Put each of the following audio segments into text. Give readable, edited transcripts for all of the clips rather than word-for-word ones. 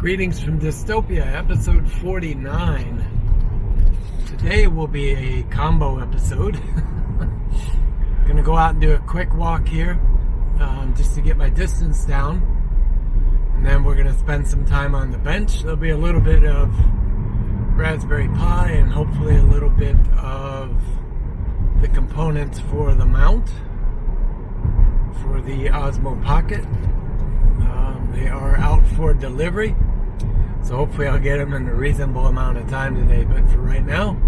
Greetings from Dystopia, episode 49. Today will be a combo episode. Gonna go out and do a quick walk here, just to get my distance down. And then we're gonna spend some time on the bench. There'll be a little bit of Raspberry Pi and hopefully a little bit of the components for the mount for the Osmo Pocket. They are out for delivery, so hopefully I'll get them in a reasonable amount of time today. But for right now,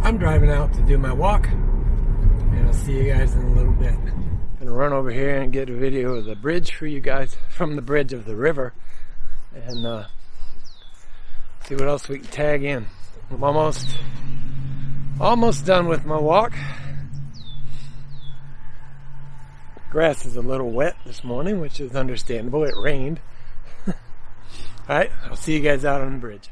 I'm driving out to do my walk, and I'll see you guys in a little bit. I'm gonna run over here and get a video of the bridge for you guys, from the bridge of the river, and see what else we can tag in. I'm almost done with my walk. Grass is a little wet this morning, which is understandable. It rained. Alright, I'll see you guys out on the bridge.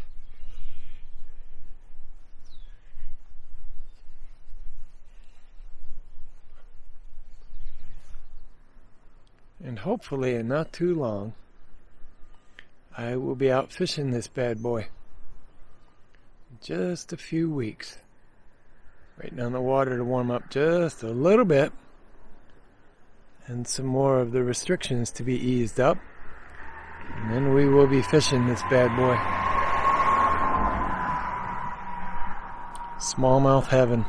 And hopefully in not too long, I will be out fishing this bad boy. Just a few weeks. Waiting on the water to warm up just a little bit, and some more of the restrictions to be eased up, and then we will be fishing this bad boy. Smallmouth heaven.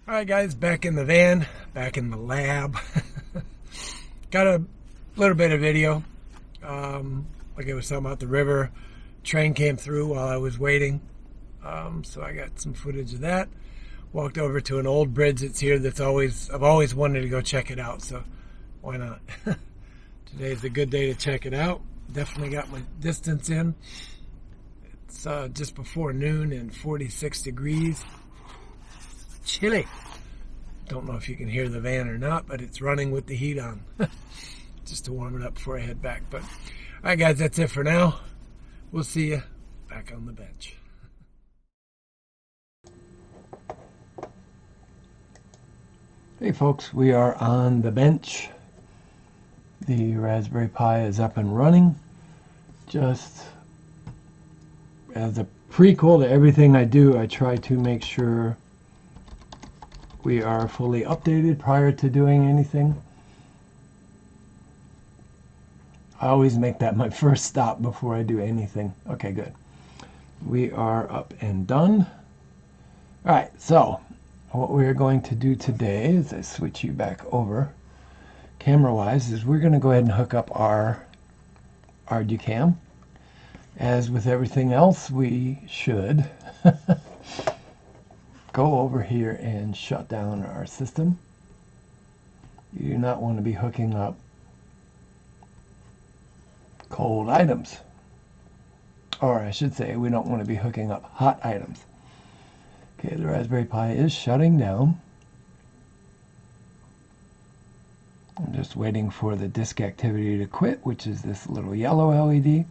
Alright guys, back in the van, back in the lab. Got a little bit of video. Like I was talking about the river. Train came through while I was waiting. So I got some footage of that. Walked over to an old bridge that's here that's I've always wanted to go check it out. So Why not? Today's a good day to check it out. Definitely got my distance in. It's just before noon and 46 degrees. Chilly. Don't know if you can hear the van or not, but it's running with the heat on. Just to warm it up before I head back. But alright guys, that's it for now. We'll see you back on the bench. Hey folks, we are on the bench. The Raspberry Pi is up and running. Just as a prequel to everything I do, I try to make sure we are fully updated prior to doing anything. I always make that my first stop before I do anything. Okay, good. We are up and done. All right, so what we're going to do today, as I switch you back over camera-wise, is we're going to go ahead and hook up our ArduCam. As with everything else, we should go over here and shut down our system. You do not want to be hooking up cold items. Or I should say, we don't want to be hooking up hot items. Okay, the Raspberry Pi is shutting down. I'm just waiting for the disk activity to quit, which is this little yellow LED.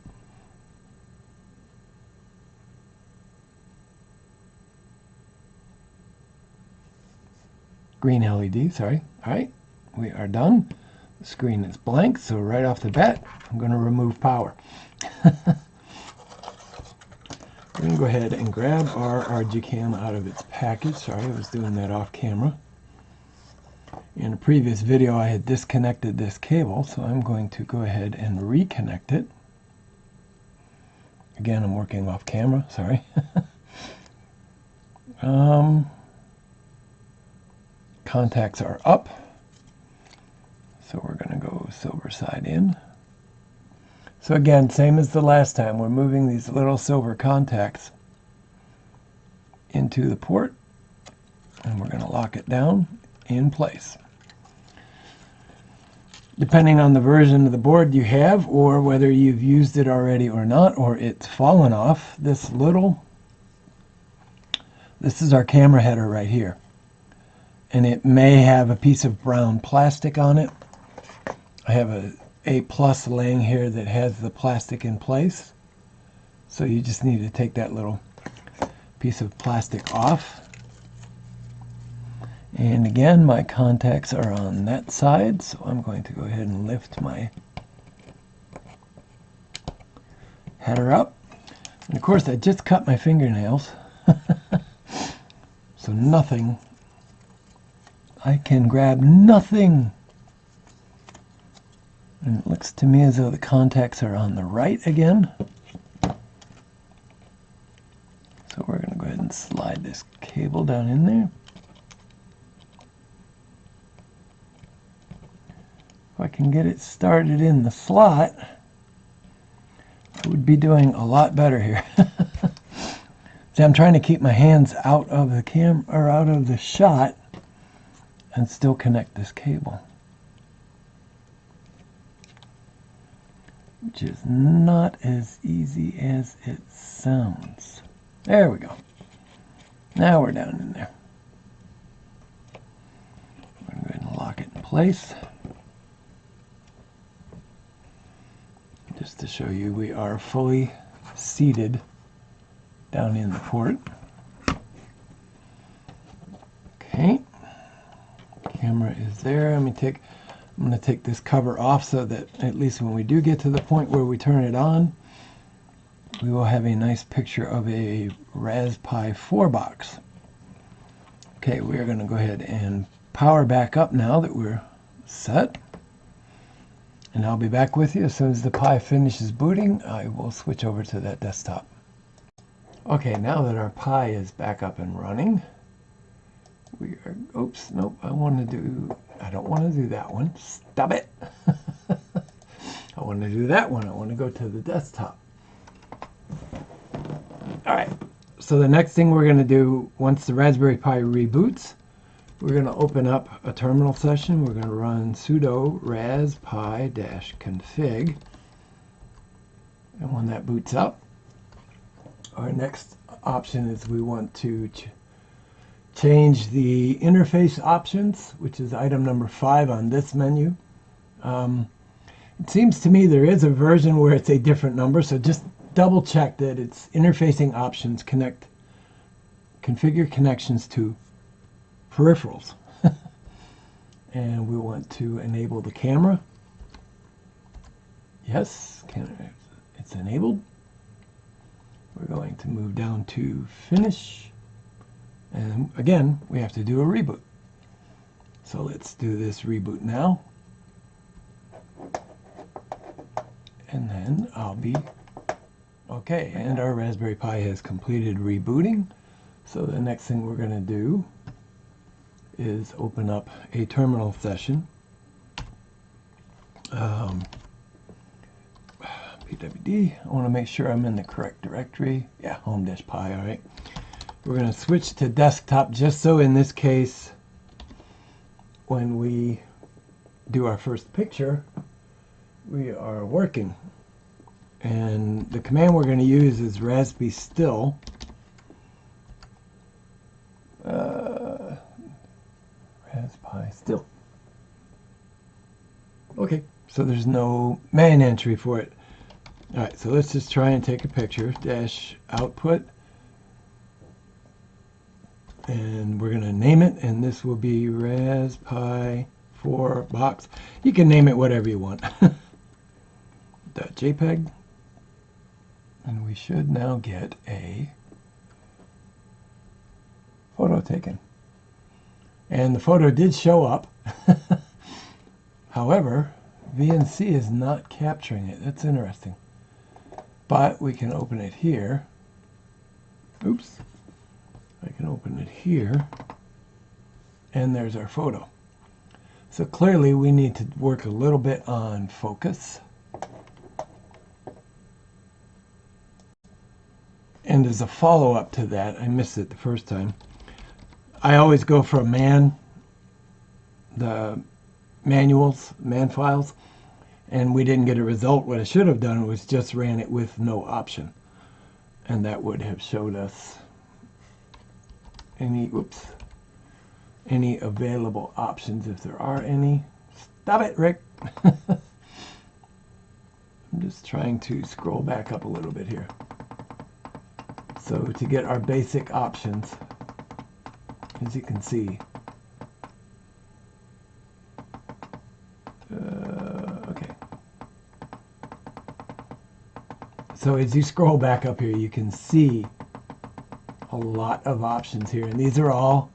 Green LED, sorry. All right, we are done. The screen is blank, so right off the bat, I'm going to remove power. We're going to go ahead and grab our ArduCam out of its package. Sorry, I was doing that off camera. In a previous video, I had disconnected this cable, so I'm going to go ahead and reconnect it. Again, I'm working off camera, sorry. Contacts are up, so we're going to go silver side in. So again, same as the last time, we're moving these little silver contacts into the port, and we're going to lock it down in place. Depending on the version of the board you have, or whether you've used it already or not, or it's fallen off, this is our camera header right here. And it may have a piece of brown plastic on it. I have a A+ laying here that has the plastic in place. So you just need to take that little piece of plastic off. And again, my contacts are on that side, so I'm going to go ahead and lift my header up. And of course, I just cut my fingernails. So nothing, I can grab nothing. And it looks to me as though the contacts are on the right again. So we're going to go ahead and slide this cable down in there. If I can get it started in the slot, I would be doing a lot better here. See, I'm trying to keep my hands out of the camera or out of the shot and still connect this cable, which is not as easy as it sounds. There we go. Now we're down in there. I'm going to lock it in place. Just to show you, we are fully seated down in the port. Okay. Camera is there. I'm going to take this cover off so that at least when we do get to the point where we turn it on, we will have a nice picture of a Raspberry Pi 4 box. Okay, we're going to go ahead and power back up now that we're set. And I'll be back with you as soon as the Pi finishes booting. I will switch over to that desktop. Okay, now that our Pi is back up and running, we are, oops, nope, I don't want to do that one. Stop it. I want to do that one. I want to go to the desktop. All right, so the next thing we're going to do, once the Raspberry Pi reboots, we're going to open up a terminal session. We're going to run sudo raspi-config. And when that boots up, our next option is we want to change the interface options, which is item number 5 on this menu. It seems to me there is a version where it's a different number, so just double check that it's interfacing options, configure connections to peripherals. And we want to enable the camera. Yes, it's enabled. We're going to move down to finish. And again, we have to do a reboot. So let's do this reboot now. And then I'll be okay. And our Raspberry Pi has completed rebooting. So the next thing we're going to do is open up a terminal session. pwd. I want to make sure I'm in the correct directory. Yeah, home-pi, all right. We're going to switch to desktop just so in this case, when we do our first picture, we are working. And the command we're going to use is raspi still. Raspi still. Okay, so there's no man entry for it. All right, so let's just try and take a picture. Dash output. And we're going to name it, and this will be Raspi 4 box. You can name it whatever you want. .jpeg. And we should now get a photo taken. And the photo did show up. However, VNC is not capturing it. That's interesting. But we can open it here. Oops. I can open it here. And there's our photo. So clearly we need to work a little bit on focus. And as a follow-up to that, I missed it the first time. I always go for the manuals, man files, and we didn't get a result. What I should have done was just ran it with no option. And that would have showed us any available options if there are any. Stop it, Rick. I'm just trying to scroll back up a little bit here. So to get our basic options, as you can see, okay. So as you scroll back up here, you can see a lot of options here, and these are all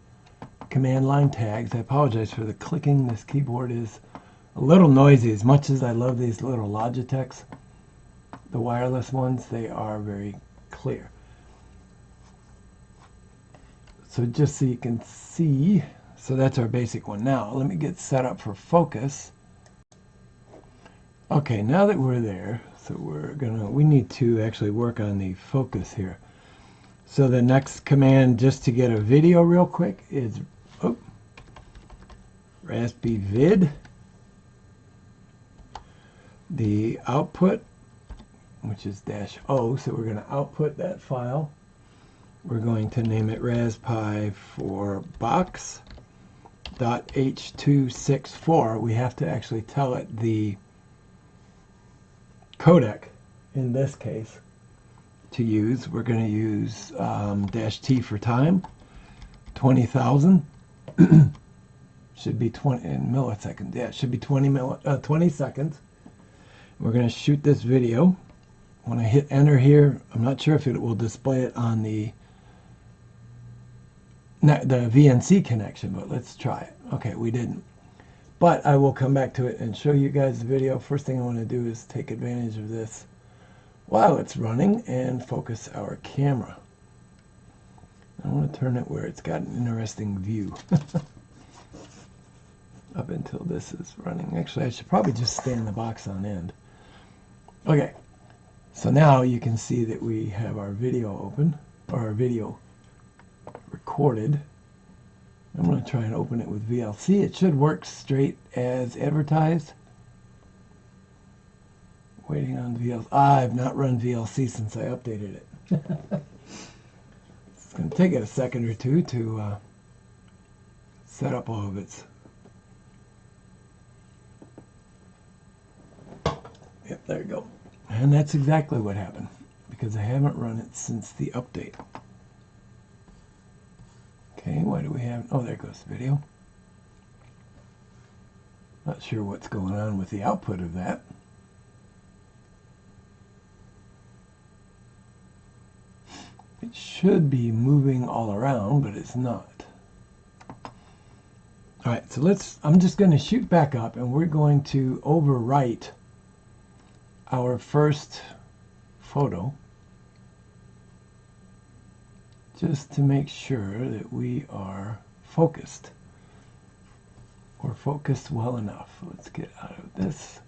command line tags. I apologize for the clicking. This keyboard is a little noisy. As much as I love these little Logitechs, the wireless ones, they are very clear. So just so you can see, so that's our basic one. Now, let me get set up for focus. Okay, now that we're there, so we need to actually work on the focus here. So the next command, just to get a video real quick, is raspi vid. The output, which is -O, so we're going to output that file. We're going to name it Raspi 4 box.h264. We have to actually tell it the codec, in this case, to use. We're going to use -T for time, 20,000. Should be 20 in milliseconds. Yeah, it should be 20 seconds. We're going to shoot this video. When I hit enter here, I'm not sure if it will display it on the VNC connection, but let's try it. Okay, we didn't. But I will come back to it and show you guys the video. First thing I want to do is take advantage of this while it's running and focus our camera. I want to turn it where it's got an interesting view. Up until this is running. Actually, I should probably just stand the box on end. Okay, so now you can see that we have our video open, or our video recorded. I'm going to try and open it with VLC. It should work straight as advertised. Waiting on VLC. I've not run VLC since I updated it. It's going to take it a second or two to set up all of its. Yep, there you go. And that's exactly what happened, because I haven't run it since the update. Okay, why do we have... Oh, there goes the video. Not sure what's going on with the output of that. It should be moving all around, but it's not. Alright, so I'm just going to shoot back up, and we're going to overwrite our first photo, just to make sure that we are focused, or focused well enough. Let's get out of this.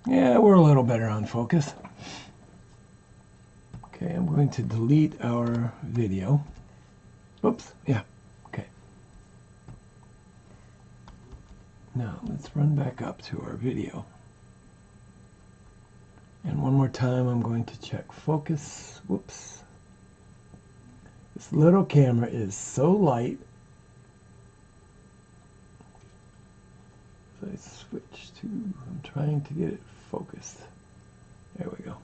Yeah, we're a little better on focus. Okay, I'm going to delete our video. Oops, yeah, okay. Now, let's run back up to our video. And one more time, I'm going to check focus. Whoops. This little camera is so light. If I switch to, I'm trying to get it focused. There we go.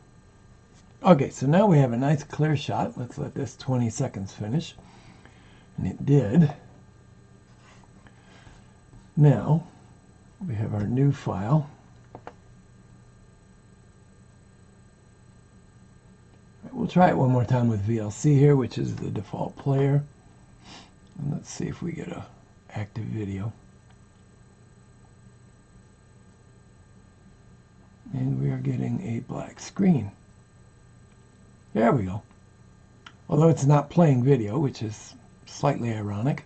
Okay, so now we have a nice clear shot. Let's let this 20 seconds finish. And it did. Now, we have our new file. We'll try it one more time with VLC here, which is the default player. And let's see if we get a active video. And we are getting a black screen. There we go. Although it's not playing video, which is slightly ironic.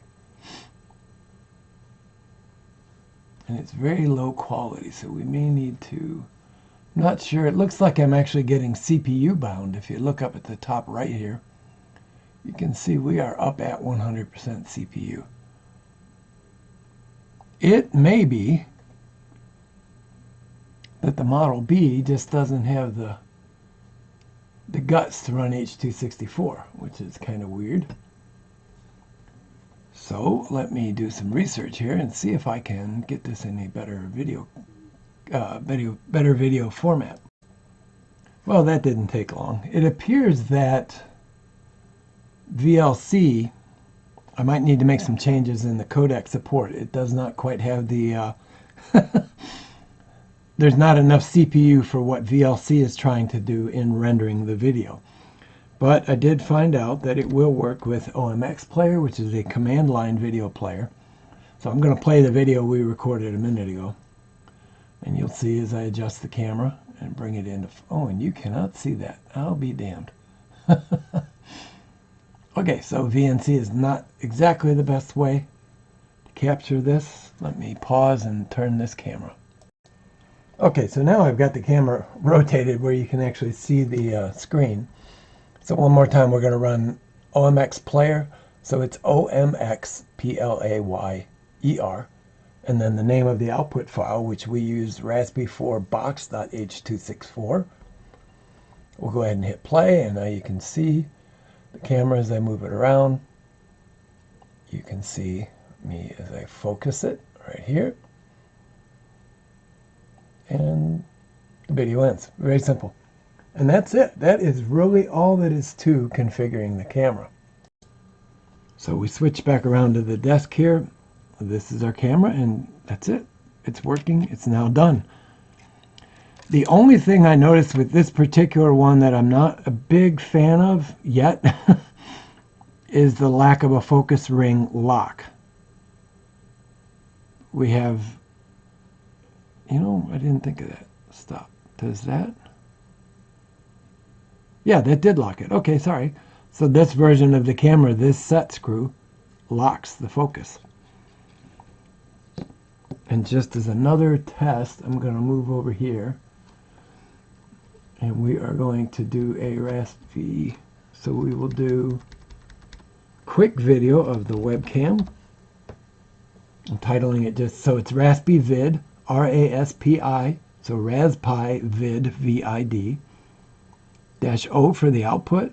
And it's very low quality, so we may need to... Not sure. It looks like I'm actually getting CPU bound. If you look up at the top right here, you can see we are up at 100% CPU. It may be that the Model B just doesn't have the guts to run H.264, which is kind of weird. So let me do some research here and see if I can get this in a better video format. Well, that didn't take long. It appears that VLC, I might need to make some changes in the codec support. It does not quite have the there's not enough CPU for what VLC is trying to do in rendering the video. But I did find out that it will work with OMX Player, which is a command line video player. So I'm going to play the video we recorded a minute ago. And you'll see as I adjust the camera and bring it into... Oh, and you cannot see that. I'll be damned. Okay, so VNC is not exactly the best way to capture this. Let me pause and turn this camera. Okay, so now I've got the camera rotated where you can actually see the screen. So one more time, we're going to run OMX Player. So it's OMX PLAYER. And then the name of the output file, which we use Raspberry 4 box.h264. We'll go ahead and hit play, and now you can see the camera as I move it around. You can see me as I focus it right here. And the video ends. Very simple. And that's it. That is really all that is to configuring the camera. So we switch back around to the desk here. This is our camera, and that's it. It's working. It's now done. The only thing I noticed with this particular one that I'm not a big fan of yet is the lack of a focus ring lock. We have, you know, I didn't think of that. Stop. Does that? Yeah, that did lock it. Okay, sorry. So this version of the camera, this set screw, locks the focus. And just as another test, I'm going to move over here. And we are going to do a Raspberry. So we will do quick video of the webcam. I'm titling it just so it's Raspi Vid, R-A-S-P-I, so Raspi Vid, V-I-D, -O for the output,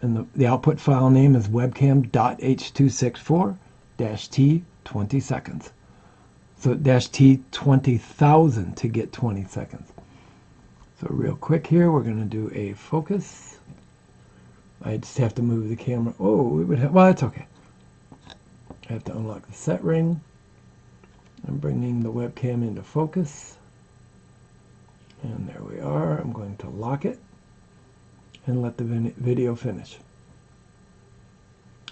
and the output file name is webcam.h264-t 20 seconds. So -t 20,000 to get 20 seconds. So real quick here, we're going to do a focus. I just have to move the camera. Oh, it would have, well, that's okay. I have to unlock the set ring. I'm bringing the webcam into focus. And there we are. I'm going to lock it and let the video finish.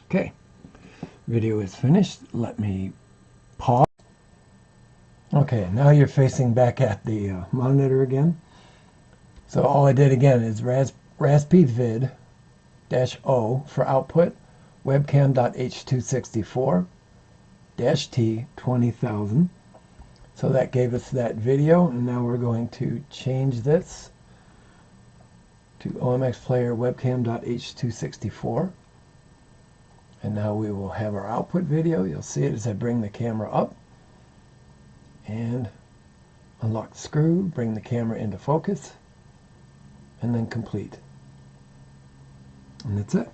Okay, video is finished. Let me pause. Okay, now you're facing back at the monitor again. So all I did again is Raspi Vid -O for output, webcam.h264-t 20,000. So that gave us that video, and now we're going to change this to OMX player webcam.h264. And now we will have our output video. You'll see it as I bring the camera up and unlock the screw, bring the camera into focus, and then complete. And that's it.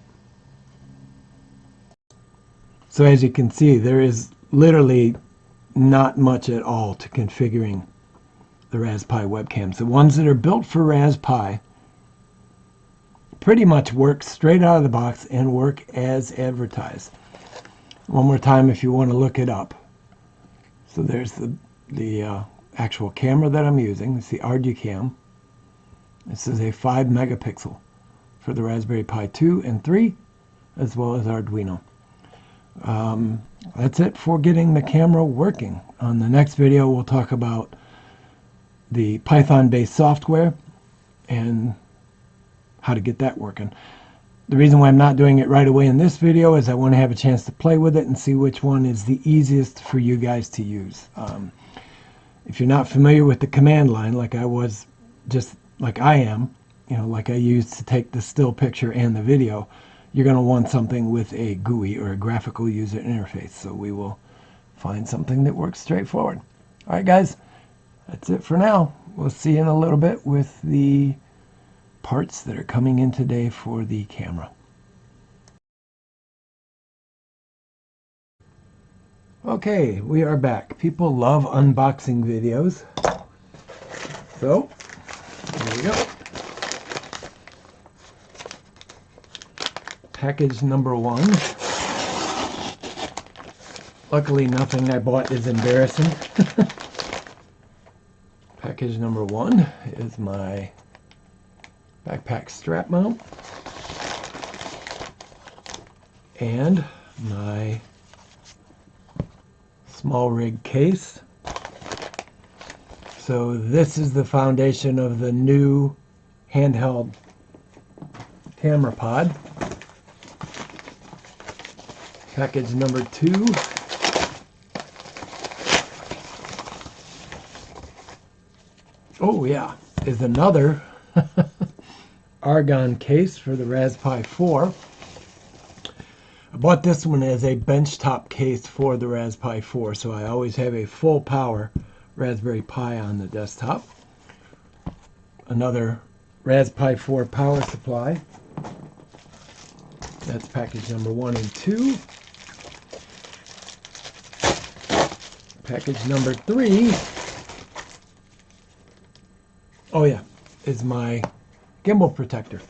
So as you can see, there is literally not much at all to configuring the Raspberry webcams. The ones that are built for Raspberry pretty much work straight out of the box and work as advertised. One more time if you want to look it up. So there's the actual camera that I'm using. It's the ArduCam. This is a 5 megapixel for the Raspberry Pi 2 and 3, as well as Arduino. That's it for getting the camera working. On the next video, we'll talk about the Python-based software and how to get that working. The reason why I'm not doing it right away in this video is I want to have a chance to play with it and see which one is the easiest for you guys to use. If you're not familiar with the command line, like I was, just like I am, you know, like I used to take the still picture and the video, you're going to want something with a GUI or a graphical user interface. So we will find something that works straightforward. All right, guys, that's it for now. We'll see you in a little bit with the parts that are coming in today for the camera. Okay, we are back. People love unboxing videos. So, here we go. Package number 1. Luckily, nothing I bought is embarrassing. Package number 1 is my backpack strap mount and my small rig case. So this is the foundation of the new handheld camera pod. Package number 2 is another argon case for the Raspberry 4. I bought this one as a benchtop case for the Raspberry 4, so I always have a full power Raspberry Pi on the desktop. Another Raspberry 4 power supply. That's package number 1 and 2. Package number 3, is my gimbal protector.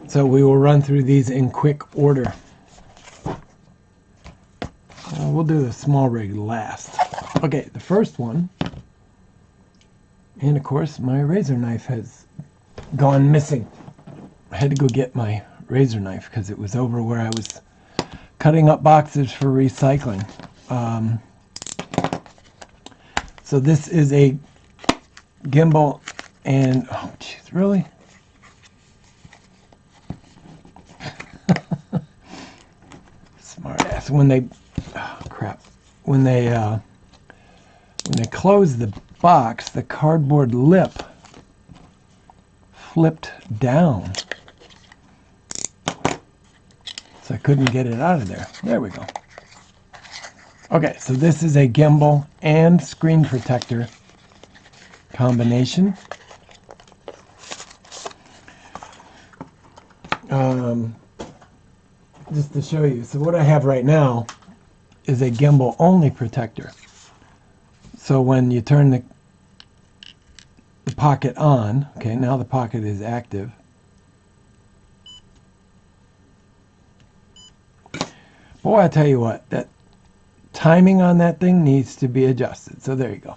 So we will run through these in quick order. We'll do the small rig last. Okay, the first one, and of course my razor knife has gone missing. I had to go get my razor knife because it was over where I was cutting up boxes for recycling. So this is a gimbal, and oh jeez, really? Smart ass. When they closed the box, the cardboard lip flipped down. So I couldn't get it out of there. There we go. Okay, so this is a gimbal and screen protector combination. Just to show you, so what I have right now is a gimbal only protector. So when you turn the Pocket on, okay, now the Pocket is active. Boy, I tell you what, that timing on that thing needs to be adjusted. So there you go.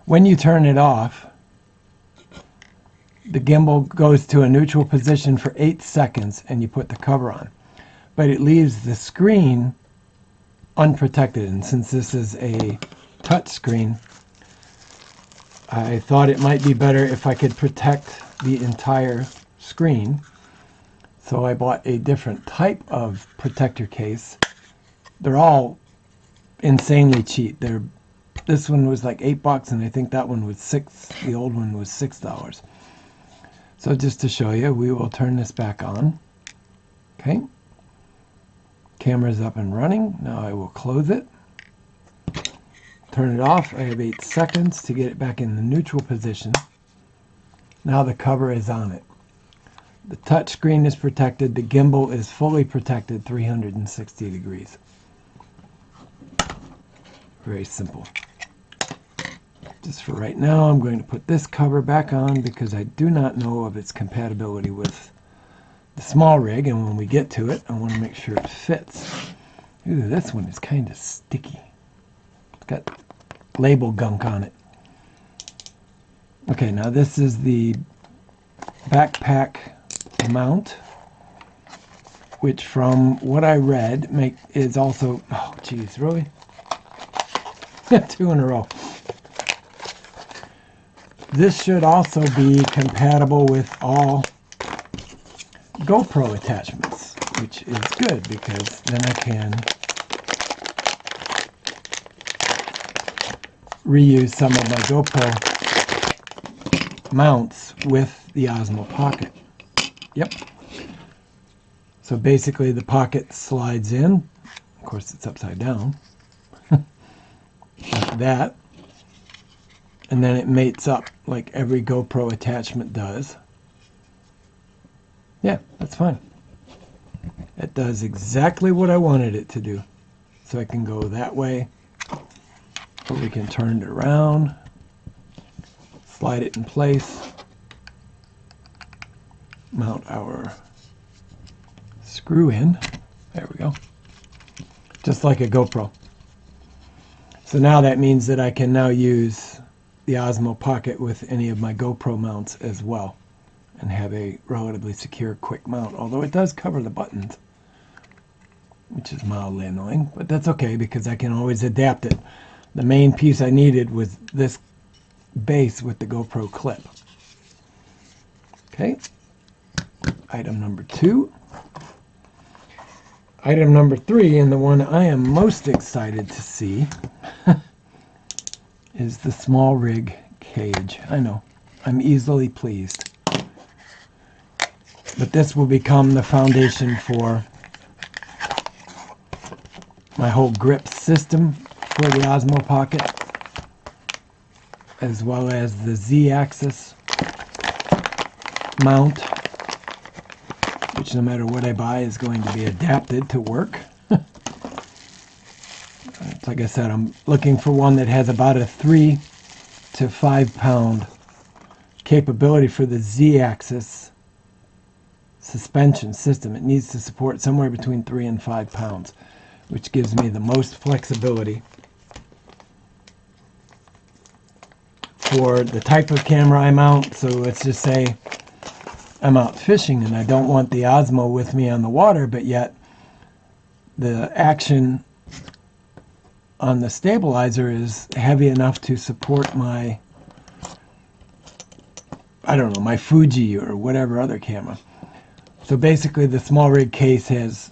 When you turn it off, the gimbal goes to a neutral position for 8 seconds and you put the cover on. But it leaves the screen unprotected. And since this is a touch screen, I thought it might be better if I could protect the entire screen. So I bought a different type of protector case. They're all insanely cheap. This one was like $8 and I think that one was $6. The old one was $6. So just to show you, we will turn this back on. Okay. Camera's up and running. Now I will close it. Turn it off. I have 8 seconds to get it back in the neutral position. Now the cover is on it. The touch screen is protected. The gimbal is fully protected 360 degrees. Very simple. Just for right now, I'm going to put this cover back on because I do not know of its compatibility with the small rig, and when we get to it, I want to make sure it fits. Ooh, this one is kind of sticky. It's got label gunk on it. Okay, now this is the backpack mount, which from what I read is also, oh geez, really? 2 in a row. This should also be compatible with all GoPro attachments, which is good because then I can reuse some of my GoPro mounts with the Osmo Pocket. Yep. So basically the Pocket slides in. Of course it's upside down. Like that. And then it mates up like every GoPro attachment does. Yeah, that's fine. It does exactly what I wanted it to do. So I can go that way, or we can turn it around, slide it in place, mount our screw in. There we go. Just like a GoPro. So now that means that I can now use the Osmo Pocket with any of my GoPro mounts as well and have a relatively secure quick mount, although it does cover the buttons, which is mildly annoying, but that's okay because I can always adapt it. The main piece I needed was this base with the GoPro clip. Okay, item number 2. Item number 3, and the one I am most excited to see, is the small rig cage. I know, I'm easily pleased. But this will become the foundation for my whole grip system for the Osmo Pocket, as well as the Z-axis mount, which no matter what I buy is going to be adapted to work. Like I said, I'm looking for one that has about a 3 to 5 pound capability for the Z-axis suspension system. It needs to support somewhere between 3 and 5 pounds, which gives me the most flexibility for the type of camera I mount. So let's just say I'm out fishing and I don't want the Osmo with me on the water, but yet the action on the stabilizer is heavy enough to support my, I don't know, my Fuji or whatever other camera. So basically the small rig case has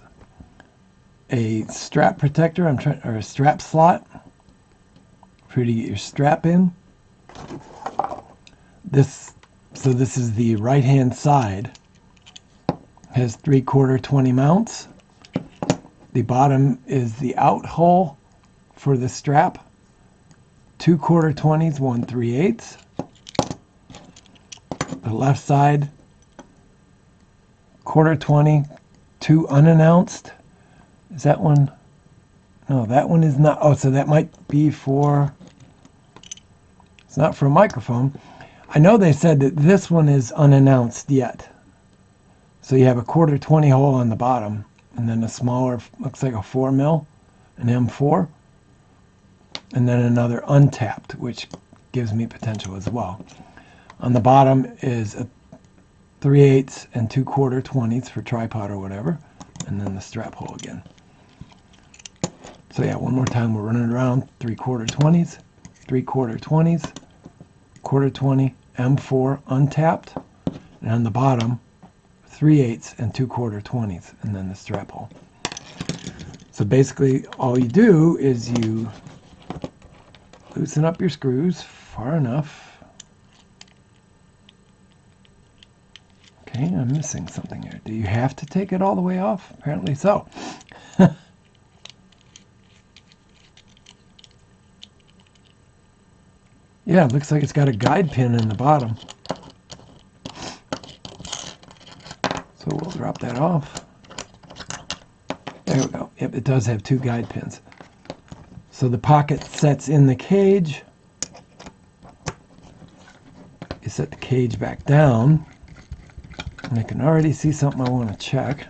a strap protector, or a strap slot for you to get your strap in. So this is the right hand side. Has 3/4 20 mounts. The bottom is the out hole for the strap. 2/4 20s, 1 3/8. The left side, 1/4 20, 2 unannounced. Is that one? No, that one is not. Oh, so that might be for, it's not for a microphone. I know they said that this one is unannounced yet. So you have a 1/4 20 hole on the bottom, and then a smaller, looks like a 4 mil, an M4, and then another untapped, which gives me potential as well. On the bottom is a 3/8 and 2/4 20s for tripod or whatever, and then the strap hole again. So yeah, one more time, we're running around 3/4 20s, 3/4 20s, 1/4 20, M4 untapped, and on the bottom, 3/8 and 2/4 20s, and then the strap hole. So basically, all you do is you loosen up your screws far enough. Okay, I'm missing something here. Do you have to take it all the way off? Apparently so. Yeah, it looks like it's got a guide pin in the bottom. So we'll drop that off. There we go. Yep, it does have 2 guide pins. So the Pocket sets in the cage. You set the cage back down. And I can already see something I want to check.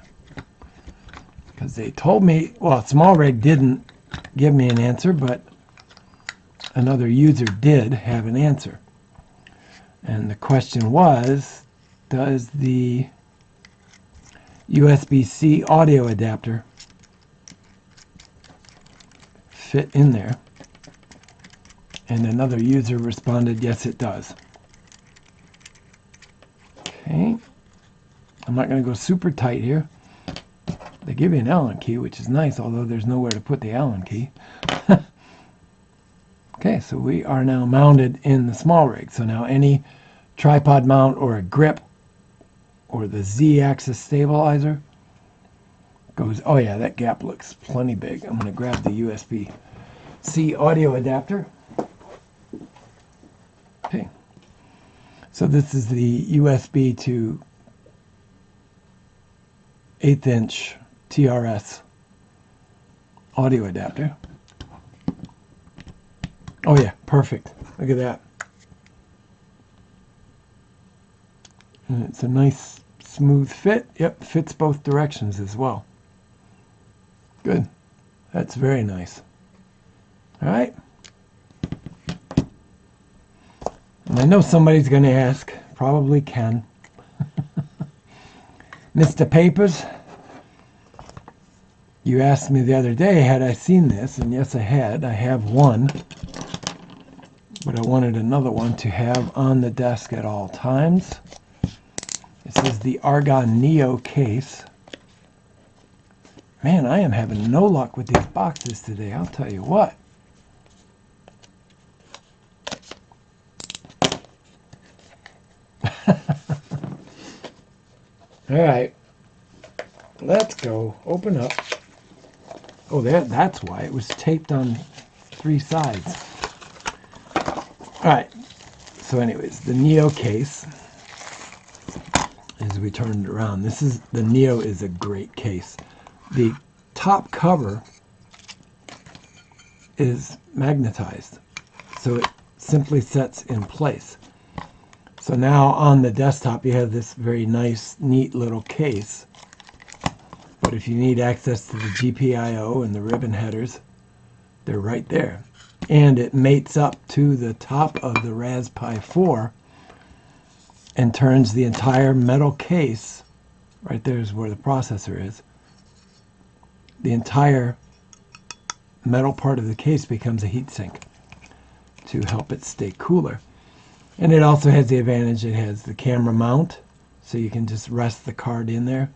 Because they told me, well, Small Rig didn't give me an answer, but another user did have an answer. And the question was, does the USB-C audio adapter fit in there? And another user responded, yes, it does. Okay. I'm not going to go super tight here. They give you an Allen key, which is nice, although there's nowhere to put the Allen key. Okay, so we are now mounted in the Small Rig. So now any tripod mount or a grip or the Z-axis stabilizer goes, oh yeah, that gap looks plenty big. I'm going to grab the USB-C audio adapter. Okay, so this is the USB to 1/8 inch TRS audio adapter. Oh yeah, perfect. Look at that. And it's a nice smooth fit. Yep, fits both directions as well. Good. That's very nice. All right. And I know somebody's going to ask, probably Ken. Mr. Papers, you asked me the other day, had I seen this? And yes, I had. I have one. But I wanted another one to have on the desk at all times. This is the Argon Neo case. Man, I am having no luck with these boxes today, I'll tell you what. All right, let's go. Open up. Oh, that's why it was taped on 3 sides. All right, so anyways, the Neo case, as we turn it around, the Neo is a great case. The top cover is magnetized, so it simply sets in place. So now on the desktop you have this very nice, neat little case. But if you need access to the GPIO and the ribbon headers, they're right there. And it mates up to the top of the Raspberry Pi 4 and turns the entire metal case, right there is where the processor is, the entire metal part of the case becomes a heatsink to help it stay cooler. And it also has the advantage, it has the camera mount, so you can just rest the card in there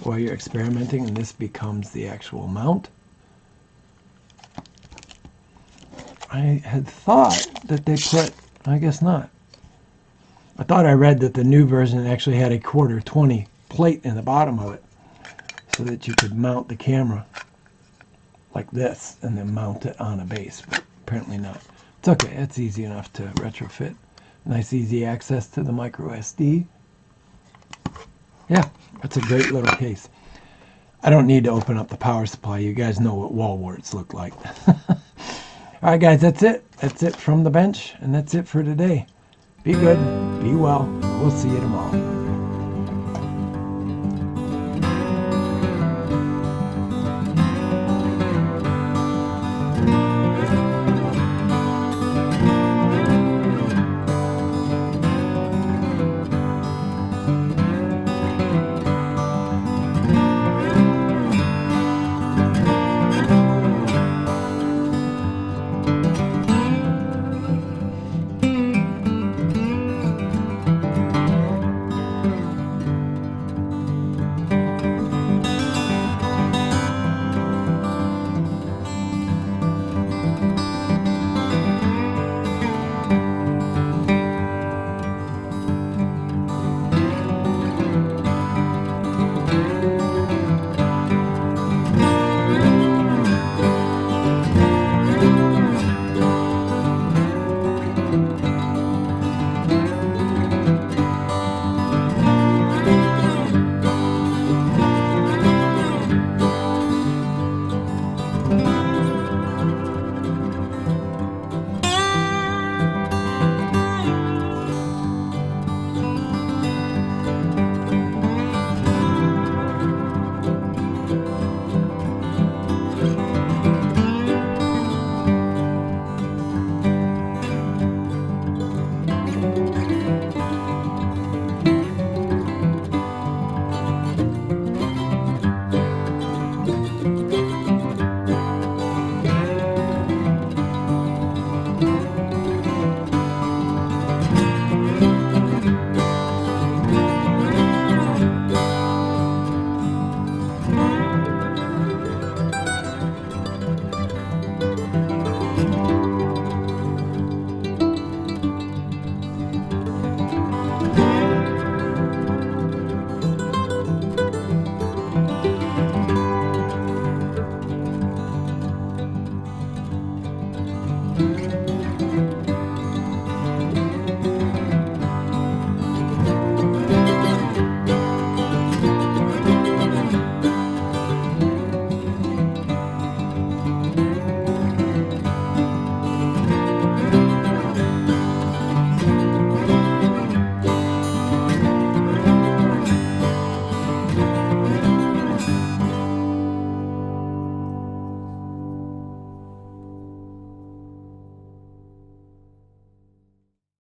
while you're experimenting, and this becomes the actual mount. I had thought that they put, I guess not. I thought I read that the new version actually had a 1/4 20 plate in the bottom of it so that you could mount the camera like this and then mount it on a base, but apparently not. It's okay, it's easy enough to retrofit. Nice easy access to the micro SD. Yeah, that's a great little case. I don't need to open up the power supply. You guys know what wall warts look like. Alright guys, that's it. That's it from the bench, and that's it for today. Be good, be well. We'll see you tomorrow.